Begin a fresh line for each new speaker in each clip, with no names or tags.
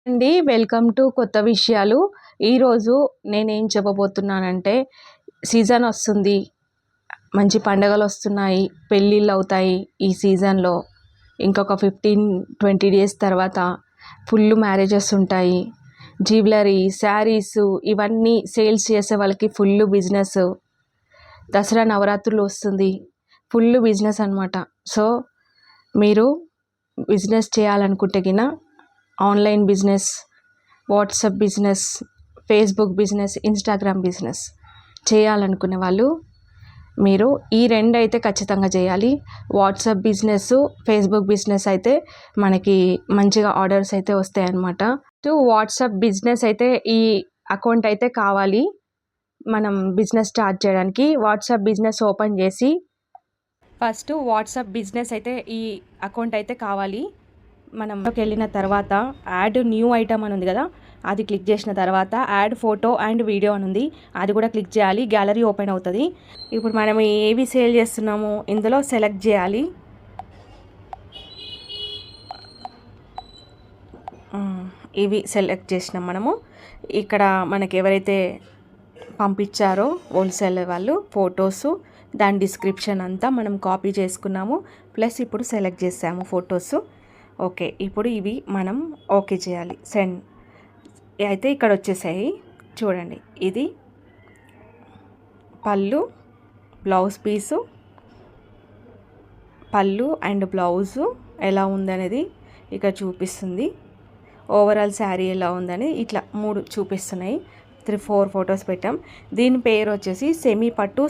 అండి. Welcome to కొత్త విషయాలు. ఈరోజు నేనేం చెప్పబోతున్నానంటే, సీజన్ వస్తుంది. మంచి పండగలొస్తున్నాయి. పెళ్ళిళ్ళవుతాయి ఈ సీజన్‌లో. ఇంకొక 15, 20 డేస్ తర్వాత ఫుల్లు మ్యారేజెస్ ఉంటాయి. జ్యువెలరీ, శారీసు ఇవన్నీ సేల్స్ చేసే వాళ్ళకి ఫుల్లు బిజినెస్. దసరా నవరాత్రులు వస్తుంది. ఫుల్లు బిజినెస్ అనమాట. సో, మీరు బిజినెస్ చేయాలనుకుంటే గిన online business, WhatsApp business, Facebook business, Instagram business చేయాలనుకునే వాళ్ళు మీరు ఈ రెండు అయితే ఖచ్చితంగా చేయాలి. వాట్సాప్ బిజినెస్, ఫేస్బుక్ బిజినెస్ అయితే మనకి మంచిగా ఆర్డర్స్ అయితే వస్తాయి అన్నమాట. వాట్సాప్ బిజినెస్ అయితే ఈ అకౌంట్ అయితే కావాలి మనం బిజినెస్ స్టార్ట్ చేయడానికి. వాట్సాప్ బిజినెస్ ఓపెన్ చేసి ఫస్ట్ వాట్సాప్ బిజినెస్ అయితే ఈ అకౌంట్ అయితే కావాలి. మనంకి వెళ్ళిన తర్వాత యాడ్ న్యూ ఐటమ్ అని ఉంది కదా, అది క్లిక్ చేసిన తర్వాత యాడ్ ఫోటో అండ్ వీడియో అని ఉంది, అది కూడా క్లిక్ చేయాలి. గ్యాలరీ ఓపెన్ అవుతుంది. ఇప్పుడు మనం ఏవి సేల్ చేస్తున్నామో ఇందులో సెలెక్ట్ చేయాలి. ఇవి సెలెక్ట్ చేసినాం మనము. ఇక్కడ మనకి ఎవరైతే పంపించారో హోల్సేల్ వాళ్ళు ఫొటోసు, దాని డిస్క్రిప్షన్ అంతా మనం కాపీ చేసుకున్నాము. ప్లస్ ఇప్పుడు సెలెక్ట్ చేసాము ఫొటోసు. ఓకే, ఇప్పుడు ఇవి మనం ఓకే చేయాలి. సెండ్ అయితే ఇక్కడ వచ్చేసాయి చూడండి. ఇది పళ్ళు, బ్లౌజ్ పీసు, పళ్ళు అండ్ బ్లౌజు ఎలా ఉందనేది ఇక్కడ చూపిస్తుంది. ఓవరాల్ శారీ ఎలా ఉందని ఇట్లా 3 చూపిస్తున్నాయి. 3-4 ఫొటోస్ పెట్టాం. దీని పేరు వచ్చేసి సెమీ పట్టు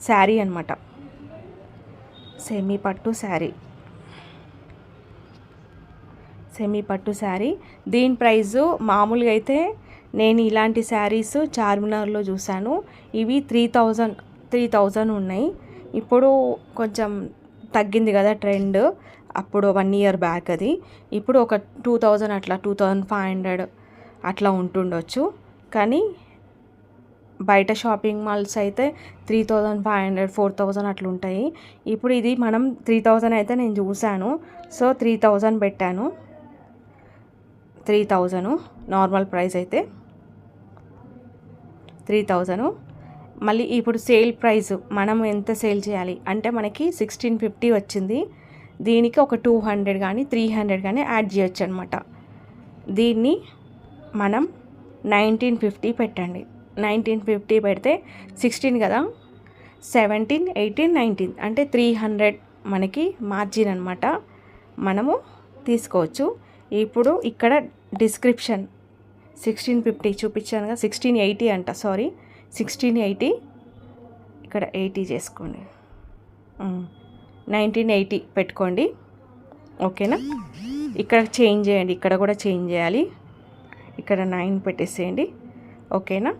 శారీ అనమాట. సెమీ పట్టు శారీ, సెమీ పట్టు శారీ. దీని ప్రైజు మామూలుగా అయితే నేను ఇలాంటి శారీస్ చార్మినార్లో చూశాను. ఇవి 3000 ఉన్నాయి. ఇప్పుడు కొంచెం తగ్గింది కదా ట్రెండ్. అప్పుడు 1 ఇయర్ బ్యాక్ అది. ఇప్పుడు ఒక 2000 అట్లా 2500 అట్లా ఉంటుండొచ్చు. కానీ బయట షాపింగ్ మాల్స్ అయితే 3500, 4000 అట్లా ఉంటాయి. ఇప్పుడు ఇది మనం 3000 అయితే నేను చూశాను. సో 3000 పెట్టాను. 3000 నార్మల్ ప్రైస్ అయితే 3000. మళ్ళీ ఇప్పుడు సేల్ ప్రైస్ మనం ఎంత సేల్ చేయాలి అంటే మనకి 1650 వచ్చింది. దీనికి ఒక 200 కానీ 300 కానీ యాడ్ చేయొచ్చు అనమాట. దీన్ని మనం 1950 పెట్టండి. 1950 పెడితే 16 కదా, 17, 18, 19 అంటే 300 మనకి మార్జిన్ అనమాట. మనము తీసుకోవచ్చు. ఇప్పుడు ఇక్కడ డిస్క్రిప్షన్ 1650 చూపించాను కదా, 1680 అంట, సారీ 1680. ఇక్కడ 80 చేసుకోండి, 1980 పెట్టుకోండి. ఓకేనా. ఇక్కడ చేంజ్ చేయండి, ఇక్కడ కూడా చేంజ్ చేయాలి. ఇక్కడ 9 పెట్టేసేయండి. ఓకేనా.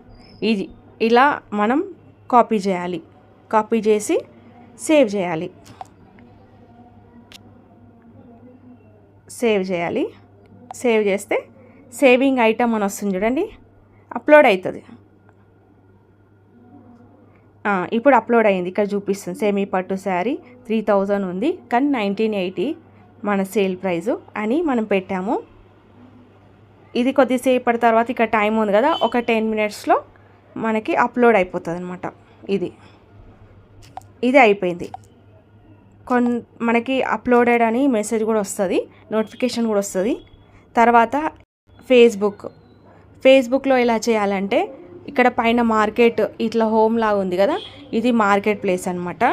ఇది ఇలా మనం కాపీ చేయాలి. కాపీ చేసి సేవ్ చేయాలి. సేవ్ చేయాలి. సేవ్ చేస్తే సేవింగ్ ఐటమ్ అని వస్తుంది చూడండి, అప్లోడ్ అవుతుంది. ఇప్పుడు అప్లోడ్ అయింది. ఇక్కడ చూపిస్తుంది సెమీ పట్టు శారీ 3000 ఉంది, కానీ 1980 మన సేల్ ప్రైజు అని మనం పెట్టాము. ఇది కొద్దిసేపటి తర్వాత ఇక్కడ టైం ఉంది కదా, ఒక 10 మినిట్స్లో మనకి అప్లోడ్ అయిపోతుంది అనమాట. ఇది అయిపోయింది. మనకి అప్లోడెడ్ అని మెసేజ్ కూడా వస్తుంది, నోటిఫికేషన్ కూడా వస్తుంది. తర్వాత ఫేస్బుక్లో ఎలా చేయాలంటే, ఇక్కడ పైన మార్కెట్ ఇట్లా హోమ్ లాగా ఉంది కదా, ఇది మార్కెట్ ప్లేస్ అనమాట.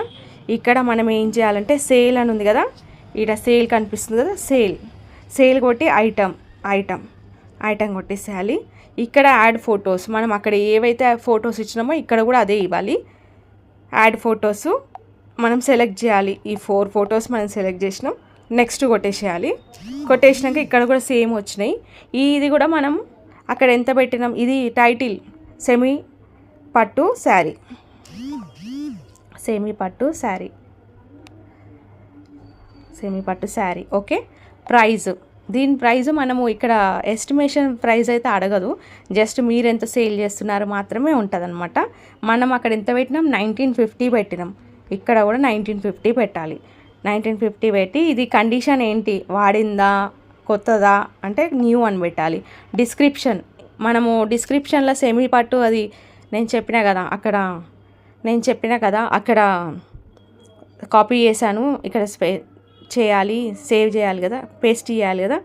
ఇక్కడ మనం ఏం చేయాలంటే సేల్ అని ఉంది కదా, ఇక్కడ సేల్ కనిపిస్తుంది కదా, సేల్ కొట్టి ఐటమ్ కొట్టేసేయాలి. ఇక్కడ యాడ్ ఫొటోస్, మనం అక్కడ ఏవైతే ఫొటోస్ ఇచ్చినామో ఇక్కడ కూడా అదే ఇవ్వాలి. యాడ్ ఫొటోస్ మనం సెలెక్ట్ చేయాలి. ఈ 4 ఫొటోస్ మనం సెలెక్ట్ చేసినాం. నెక్స్ట్ కొట్టేసేయాలి. కొట్టేసినాక ఇక్కడ కూడా సేమ్ వచ్చినాయి. ఇది కూడా మనం అక్కడ ఎంత పెట్టినాం, ఇది టైటిల్ సెమీ పట్టు శారీ, సెమీ పట్టు శారీ. ఓకే. దీని ప్రైజు మనము ఇక్కడ ఎస్టిమేషన్ ప్రైస్ అయితే అడగదు, జస్ట్ మీరు ఎంత సేల్ చేస్తున్నారో మాత్రమే ఉంటుంది అనమాట. మనం అక్కడ ఎంత పెట్టినాం, 1950 పెట్టినాం. ఇక్కడ కూడా 1950 పెట్టాలి. 1950 పెట్టి ఇది కండిషన్ ఏంటి, వాడిందా కొత్తదా అంటే న్యూ అని పెట్టాలి. మనము డిస్క్రిప్షన్లో సెమీ పట్టు అది నేను చెప్పినా కదా అక్కడ కాపీ చేశాను, ఇక్కడ చేయాలి, సేవ్ చేయాలి కదా, పేస్ట్ చేయాలి కదా.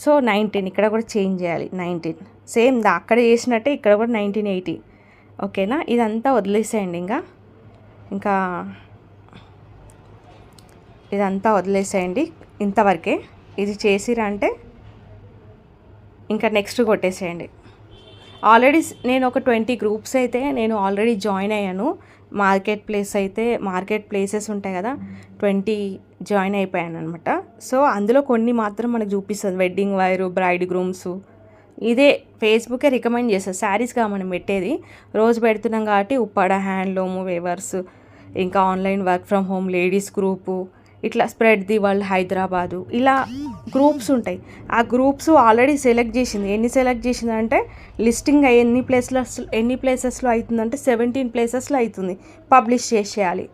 సో 19 ఇక్కడ కూడా చేంజ్ చేయాలి, 19 సేమ్ అక్కడ చేసినట్టే ఇక్కడ కూడా 1980. ఓకేనా, ఇదంతా వదిలేసేయండి. ఇంకా ఇదంతా వదిలేసేయండి, ఇంతవరకే. ఇది చేసిరంటే ఇంకా నెక్స్ట్ కొట్టేసేయండి. ఆల్రెడీ నేను ఒక 20 గ్రూప్స్ అయితే నేను ఆల్రెడీ జాయిన్ అయ్యాను. మార్కెట్ ప్లేసెస్ ఉంటాయి కదా, 20 జాయిన్ అయిపోయాను అనమాట. సో అందులో కొన్ని మాత్రం మనకు చూపిస్తుంది, వెడ్డింగ్ వైరు, బ్రైడ్ గ్రూమ్స్. ఇదే ఫేస్బుకే రికమెండ్ చేస్తుంది. శారీస్గా మనం పెట్టేది రోజు పెడుతున్నాం కాబట్టి ఉప్పాడ హ్యాండ్లూమ్ వేవర్స్, ఇంకా online work from home ladies group, ఇట్లా స్ప్రెడ్ ది వరల్డ్ హైదరాబాదు, ఇలా గ్రూప్స్ ఉంటాయి. ఆ గ్రూప్స్ ఆల్రెడీ సెలెక్ట్ చేసింది. ఎన్ని సెలెక్ట్ చేసింది అంటే లిస్టింగ్ ఎన్ని ప్లేసెస్లో అవుతుందంటే 17 ప్లేసెస్లో అవుతుంది. పబ్లిష్ చేసేయాలి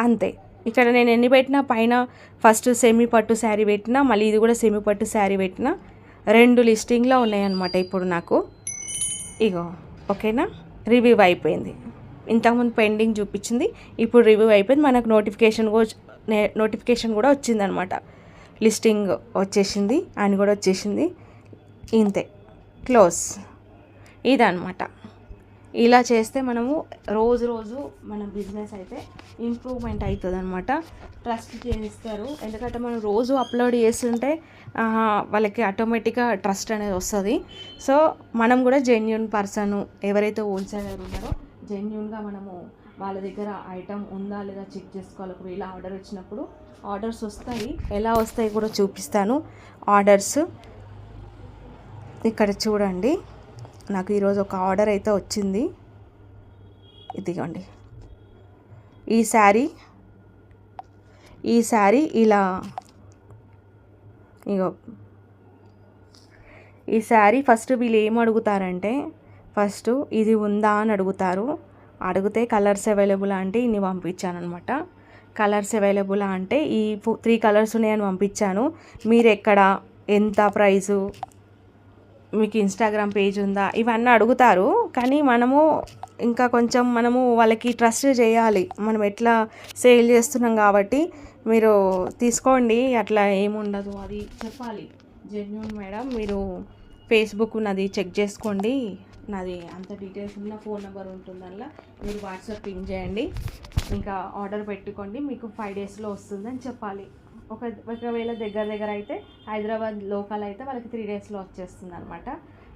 అంతే. ఇక్కడ నేను ఎన్ని పెట్టినా, పైన ఫస్ట్ సెమీ పట్టు శారీ పెట్టినా, మళ్ళీ ఇది కూడా సెమీ పట్టు శారీ పెట్టినా, 2 లిస్టింగ్లో ఉన్నాయన్నమాట ఇప్పుడు నాకు. ఇగో ఓకేనా, రివ్యూ అయిపోయింది. ఇంతకుముందు పెండింగ్ చూపించింది, ఇప్పుడు రివ్యూ అయిపోయింది. మనకు నోటిఫికేషన్ కూడా వచ్చిందనమాట. లిస్టింగ్ వచ్చేసింది అని కూడా వచ్చేసింది. ఇంతే, క్లోజ్. ఇదనమాట. ఇలా చేస్తే మనము రోజు మన బిజినెస్ అయితే ఇంప్రూవ్మెంట్ అవుతుంది అనమాట. ట్రస్ట్ చేస్తారు, ఎందుకంటే మనం రోజు అప్లోడ్ చేస్తుంటే వాళ్ళకి ఆటోమేటిక్గా ట్రస్ట్ అనేది వస్తుంది. సో మనం కూడా జెన్యూన్ పర్సన్ ఎవరైతే హోల్సేలర్ ఉన్నారో జెన్యూన్గా మనము వాళ్ళ దగ్గర ఐటమ్ ఉందా లేదా చెక్ చేసుకోవాలి. ఒకవేళ ఆర్డర్ వచ్చినప్పుడు ఆర్డర్స్ వస్తాయి, ఎలా వస్తాయి కూడా చూపిస్తాను. ఆర్డర్స్ ఇక్కడ చూడండి, నాకు ఈరోజు ఒక ఆర్డర్ అయితే వచ్చింది. ఇదిగోండి, ఈ శారీ ఇలా, ఇగో ఈ శారీ ఫస్ట్ వీళ్ళు ఏం అడుగుతారంటే, ఫస్ట్ ఇది ఉందా అని అడిగితే కలర్స్ అవైలబుల్ అంటే ఇన్ని పంపించాను అనమాట. కలర్స్ అవైలబుల్ అంటే ఈ 3 కలర్స్ ఉన్నాయని పంపించాను. మీరు ఎక్కడ, ఎంత ప్రైసు, మీకు ఇన్స్టాగ్రామ్ పేజ్ ఉందా, ఇవన్నీ అడుగుతారు. కానీ మనము వాళ్ళకి ట్రస్ట్ చేయాలి. మనం ఎట్లా సేల్ చేస్తున్నాం కాబట్టి మీరు తీసుకోండి, అట్లా ఏముండదు అది చెప్పాలి. జెన్యూన్ మేడం, మీరు ఫేస్బుక్ నాది చెక్ చేసుకోండి, నాది అంత డీటెయిల్స్ ఉన్న ఫోన్ నెంబర్ ఉంటుందల్లా, మీరు వాట్సాప్ పింగ్ చేయండి, ఇంకా ఆర్డర్ పెట్టుకోండి, మీకు 5 డేస్లో వస్తుందని చెప్పాలి. ఒకవేళ దగ్గర అయితే హైదరాబాద్ లోకల్ అయితే వాళ్ళకి 3 డేస్లో వచ్చేస్తుంది అనమాట.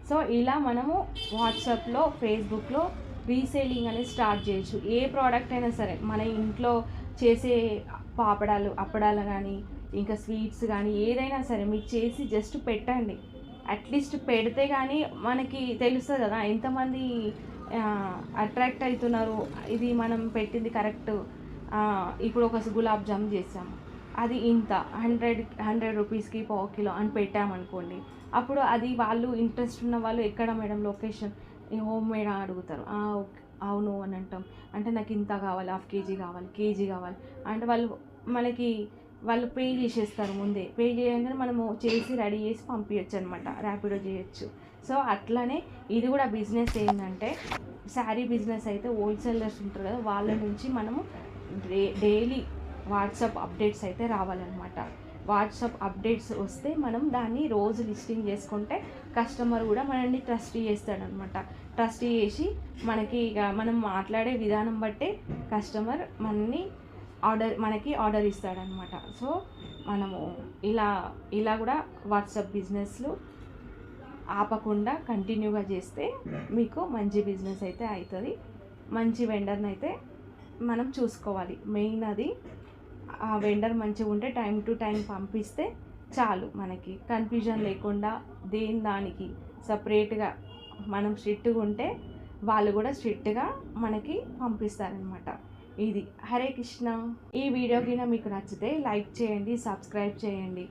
సో ఇలా మనము వాట్సాప్లో, ఫేస్బుక్లో రీసేలింగ్ అనేది స్టార్ట్ చేయొచ్చు. ఏ ప్రోడక్ట్ అయినా సరే, మన ఇంట్లో చేసే అప్పడాలు కానీ, ఇంకా స్వీట్స్ కానీ, ఏదైనా సరే మీరు చేసి జస్ట్ పెట్టండి. అట్లీస్ట్ పెడితే కానీ మనకి తెలుస్తుంది కదా ఎంతమంది అట్రాక్ట్ అవుతున్నారు, ఇది మనం పెట్టింది కరెక్ట్. ఇప్పుడు ఒక గులాబ్ జామ్ చేసాము, అది ఇంత 100 రూపీస్కి 1/4 కిలో అని పెట్టామనుకోండి. అప్పుడు అది వాళ్ళు ఇంట్రెస్ట్ ఉన్న వాళ్ళు, ఎక్కడ మేడం లొకేషన్, హోమ్ మేడ్ అడుగుతారు. అవును అని అంటాం. అంటే నాకు ఇంత కావాలి, ½ కేజీ కావాలి, కేజీ కావాలి అంటే వాళ్ళు పే చేసేస్తారు. ముందే పే చేయగానే మనము చేసి రెడీ చేసి పంపించచ్చు అనమాట, ర్యాపిడో చేయొచ్చు. సో అట్లనే ఇది కూడా బిజినెస్ ఏంటంటే, శారీ బిజినెస్ అయితే హోల్సేలర్స్ ఉంటారు కదా, వాళ్ళ నుంచి మనము డైలీ వాట్సాప్ అప్డేట్స్ అయితే రావాలన్నమాట. వాట్సాప్ అప్డేట్స్ వస్తే మనం దాన్ని రోజు లిస్టింగ్ చేసుకుంటే కస్టమర్ కూడా మనల్ని ట్రస్ట్ చేస్తాడనమాట. ట్రస్ట్ చేసి మనకి ఇక మనం మాట్లాడే విధానం బట్టే కస్టమర్ మనకి ఆర్డర్ ఇస్తాడనమాట. సో మనము ఇలా కూడా వాట్సాప్ బిజినెస్లు ఆపకుండా కంటిన్యూగా చేస్తే మీకు మంచి బిజినెస్ అయితే అవుతుంది. మంచి వెండర్ని అయితే మనం చూసుకోవాలి. మెయిన్ అది, ఆ వెండర్ మంచిగా ఉంటే టైం టు టైం పంపిస్తే చాలు. మనకి కన్ఫ్యూజన్ లేకుండా దానికి సపరేట్గా మనం స్ట్రిక్ట్గా ఉంటే వాళ్ళు కూడా స్ట్రిక్ట్గా మనకి పంపిస్తారనమాట. ఇది హరే కృష్ణ. ఈ వీడియో కింద మీకు నచ్చితే లైక్ చేయండి, సబ్స్క్రైబ్ చేయండి.